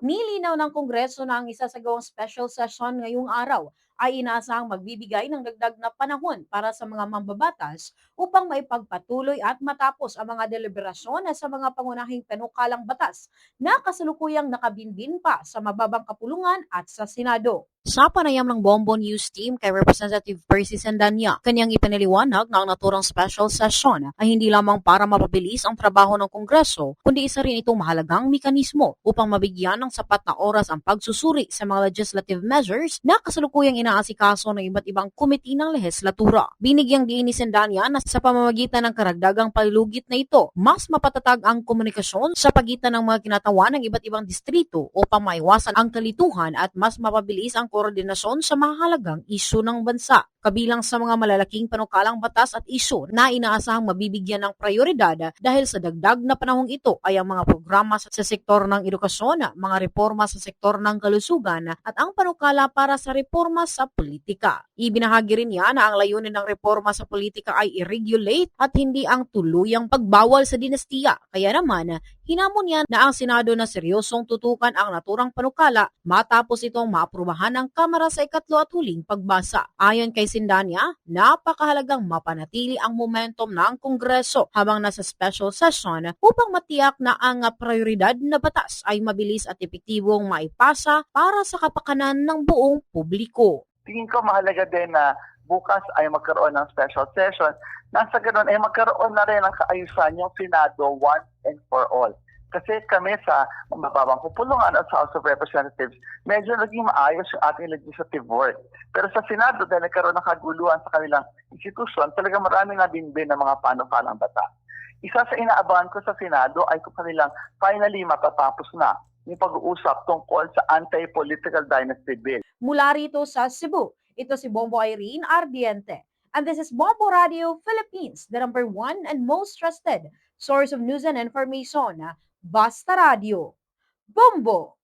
Nilinaw ng Kongreso na ang isasagawang special session ngayong araw ay inaasahang magbibigay ng dagdag na panahon para sa mga mambabatas upang maipagpatuloy at matapos ang mga deliberasyon sa mga pangunahing panukalang batas na kasalukuyang nakabinbin pa sa mababang kapulungan at sa Senado. Sa panayam ng Bombo News Team kay Representative Percy Sandanya, kanyang ipinaliwanag na ang naturang special session ay hindi lamang para mapabilis ang trabaho ng Kongreso, kundi isa rin itong mahalagang mekanismo upang mabigyan ng sapat na oras ang pagsusuri sa mga legislative measures na kasalukuyang inaasikaso ng iba't ibang komite ng lehislatura. Binigyang diin ni Sandanya na sa pamamagitan ng karagdagang palugit na ito, mas mapatatag ang komunikasyon sa pagitan ng mga kinatawan ng iba't ibang distrito upang maiwasan ang kalituhan at mas mapabilis ang koordinasyon sa mahalagang isyu ng bansa. Kabilang sa mga malalaking panukalang batas at isyu na inaasahang mabibigyan ng prioridad dahil sa dagdag na panahong ito ay ang mga programa sa sektor ng edukasyon, mga reforma sa sektor ng kalusugan at ang panukala para sa reforma sa politika. Ibinahagi rin niya na ang layunin ng reforma sa politika ay i-regulate at hindi ang tuluyang pagbawal sa dinastiya. Kaya naman, hinamon niya na ang Senado na seryosong tutukan ang naturang panukala matapos itong maaprubahan ng Kamara sa ikatlo at huling pagbasa. Ayon kay Sindanya, napakahalagang mapanatili ang momentum ng Kongreso habang nasa special session upang matiyak na ang prioridad na batas ay mabilis at epektibong maipasa para sa kapakanan ng buong publiko. Tingin ko mahalaga din na bukas ay magkaroon ng special session. Nasa ganun ay magkaroon na rin ng kaayusan yung Senado once and for all. Kasi kami sa mababang kupulungan at sa House of Representatives, medyo naging maayos yung ating legislative work. Pero sa Senado, dahil nagkaroon ng kaguluhan sa kanilang institusyon, talaga marami na binbin ng mga panukalang batas. Isa sa inaabangan ko sa Senado ay kung kanilang finally matatapos na yung pag-uusap tungkol sa anti-political dynasty bill. Mula rito sa Cebu, ito si Bombo Irene Ardiente. And this is Bombo Radio Philippines, the number one and most trusted source of news and information. Basta Radio. Bombo!